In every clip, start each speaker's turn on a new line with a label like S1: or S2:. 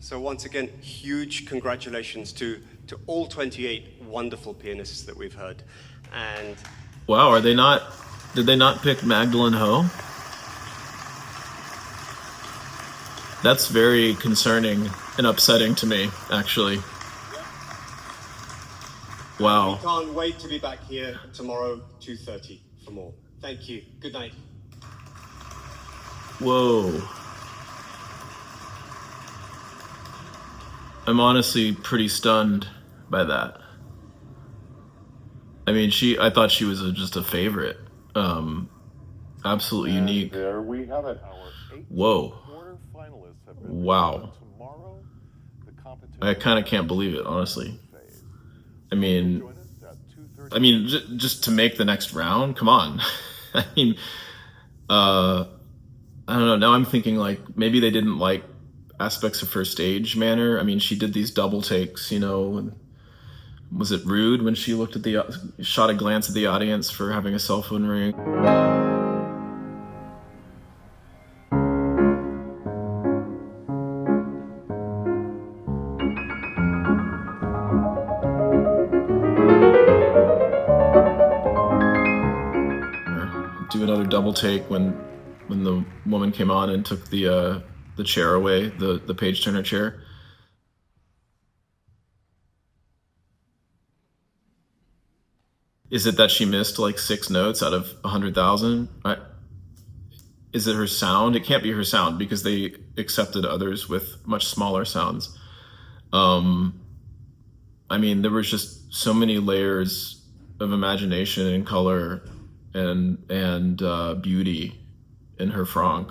S1: So once again, huge congratulations to all 28 wonderful pianists that we've heard. And
S2: wow, did they not pick Magdalene Ho? That's very concerning and upsetting to me, actually. Wow.
S1: We can't wait to be back here tomorrow, 2:30 for more. Thank you. Good night.
S2: Whoa. I'm honestly pretty stunned by that. I mean, I thought she was just a favorite. Absolutely unique.
S3: There we have it.
S2: Whoa. Wow. I kind of can't believe it, honestly. I mean, just to make the next round, come on. I mean, I don't know. Now I'm thinking like maybe they didn't like aspects of her stage manner. I mean, she did these double takes, you know. And was it rude when she looked at shot a glance at the audience for having a cell phone ring? Do another double take when the woman came on and took the chair away, the page turner chair. Is it that she missed like 6 notes out of 100,000? Is it her sound? It can't be her sound because they accepted others with much smaller sounds. I mean, there was just so many layers of imagination and color and beauty in her franc.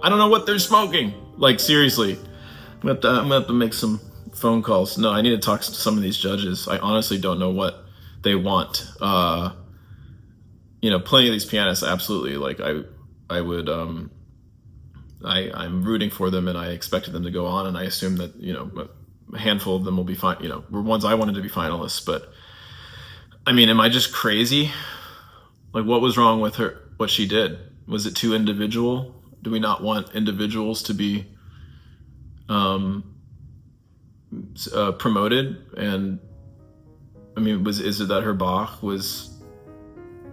S2: I don't know what they're smoking. Like, seriously. I'm gonna have to make some phone calls. No, I need to talk to some of these judges. I honestly don't know what they want. You know, plenty of these pianists, absolutely. Like, I would, I'm rooting for them and I expected them to go on, and I assume that, you know, a handful of them will be fine. You know, were ones I wanted to be finalists, but I mean, am I just crazy? Like, what was wrong with her, what she did? Was it too individual? Do we not want individuals to be promoted? And I mean, is it that her Bach was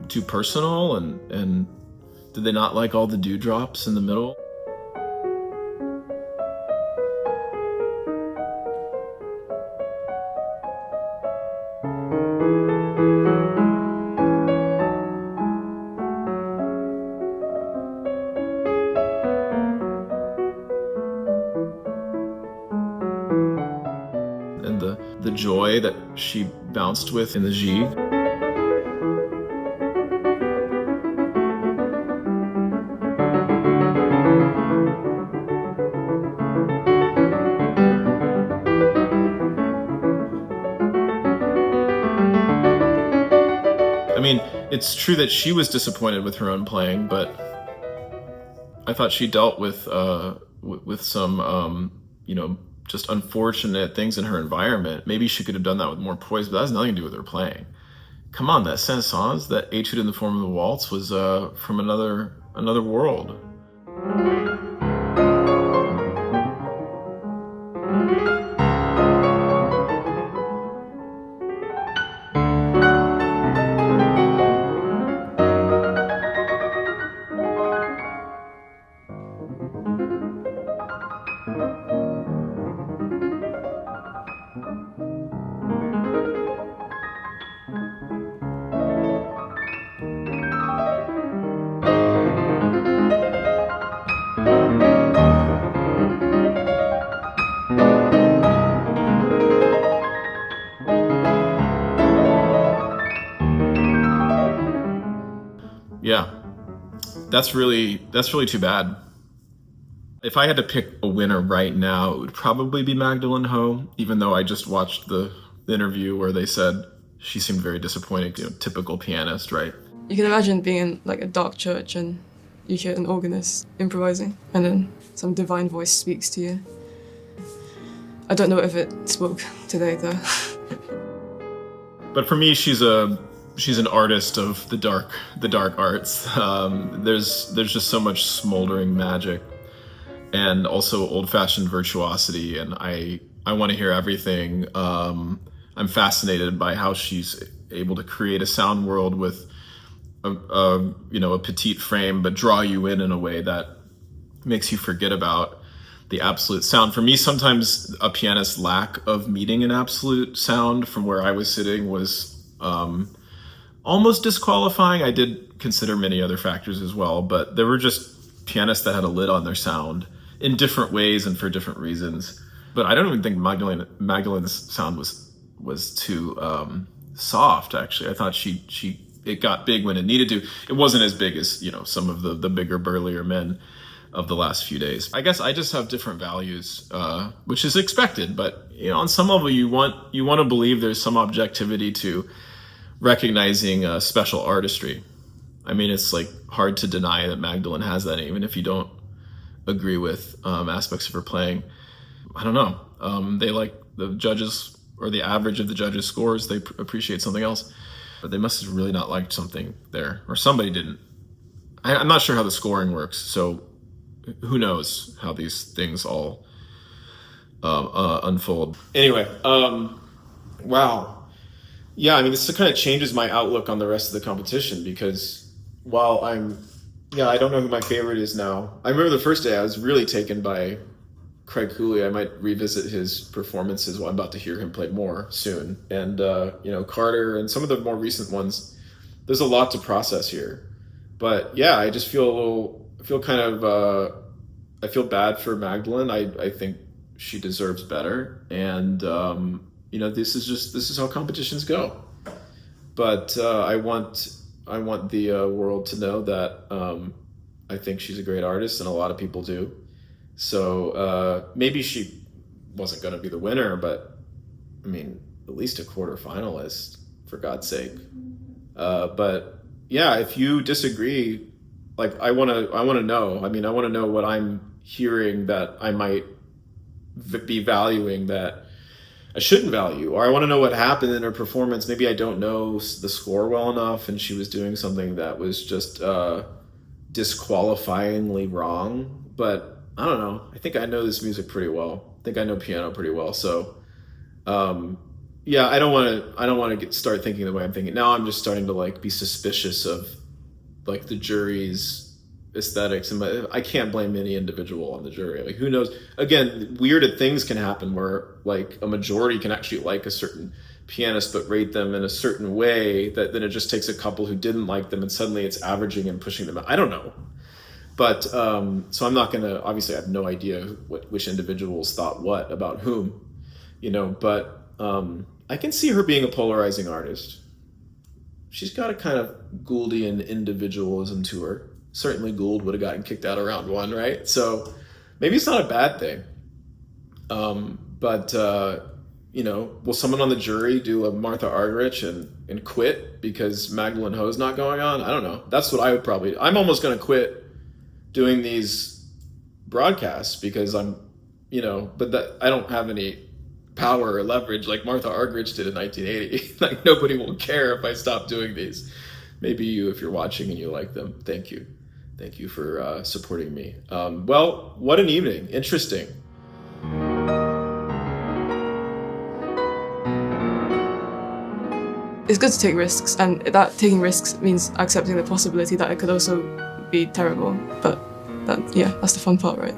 S2: too personal, and did they not like all the dewdrops in the middle? And the joy that she bounced with in the G. I mean, it's true that she was disappointed with her own playing, but I thought she dealt with some, you know, just unfortunate things in her environment. Maybe she could have done that with more poise, but that has nothing to do with her playing. Come on, that Saint-Saëns, that Etude in the Form of the Waltz was from another world. that's really too bad. If I had to pick a winner right now, it would probably be Magdalene Ho, even though I just watched the interview where they said she seemed very disappointed, typical pianist, right?
S3: You can imagine being in like a dark church and you hear an organist improvising and then some divine voice speaks to you. I don't know if it spoke today though.
S2: But for me, she's an artist of the dark arts. There's just so much smoldering magic and also old-fashioned virtuosity, and I want to hear everything. I'm fascinated by how she's able to create a sound world with a petite frame, but draw you in a way that makes you forget about the absolute sound. For me, sometimes a pianist's lack of meeting an absolute sound from where I was sitting was almost disqualifying. I did consider many other factors as well, but there were just pianists that had a lid on their sound in different ways and for different reasons. But I don't even think Magdalene's sound was too soft. Actually, I thought it got big when it needed to. It wasn't as big as some of the bigger, burlier men of the last few days. I guess I just have different values, which is expected. But on some level, you want to believe there's some objectivity to recognizing special artistry. I mean, it's like hard to deny that Magdalene has that, even if you don't agree with aspects of her playing. I don't know. They like the judges, or the average of the judges' scores, they appreciate something else. But they must have really not liked something there, or somebody didn't. I'm not sure how the scoring works, so who knows how these things all unfold. Anyway, wow. Yeah, I mean, this kind of changes my outlook on the rest of the competition, because while I don't know who my favorite is now. I remember the first day I was really taken by Craig Cooley. I might revisit his performances. Well, I'm about to hear him play more soon. And, Carter and some of the more recent ones, there's a lot to process here. But yeah, I just feel I feel bad for Magdalene. I think she deserves better. And, this is how competitions go. But I want the world to know that I think she's a great artist, and a lot of people do. So maybe she wasn't going to be the winner, but I mean, at least a quarterfinalist, for God's sake. But yeah, if you disagree, like I want to know. I mean, I want to know what I'm hearing that I might be valuing that I shouldn't value, or I want to know what happened in her performance. Maybe I don't know the score well enough, and she was doing something that was just disqualifyingly wrong. But I don't know. I think I know this music pretty well. I think I know piano pretty well. So, yeah, I don't want to start thinking the way I'm thinking now. I'm just starting to be suspicious of the jury's aesthetics, and I can't blame any individual on the jury. Who knows? Again, weird things can happen where a majority can actually like a certain pianist but rate them in a certain way that then it just takes a couple who didn't like them and suddenly it's averaging and pushing them out. I don't know. But so I'm not going to, obviously I have no idea which individuals thought what about whom, but I can see her being a polarizing artist. She's got a kind of Gouldian individualism to her. Certainly Gould would have gotten kicked out of round one, right? So maybe it's not a bad thing. But will someone on the jury do a Martha Argerich and quit because Magdalene Ho's not going on? I don't know. That's what I would probably do. I'm almost going to quit doing these broadcasts because I don't have any power or leverage like Martha Argerich did in 1980. Nobody will care if I stop doing these. Maybe you, if you're watching and you like them. Thank you. Thank you for supporting me. Well, what an evening. Interesting.
S3: It's good to take risks, and that taking risks means accepting the possibility that it could also be terrible. But that's the fun part, right?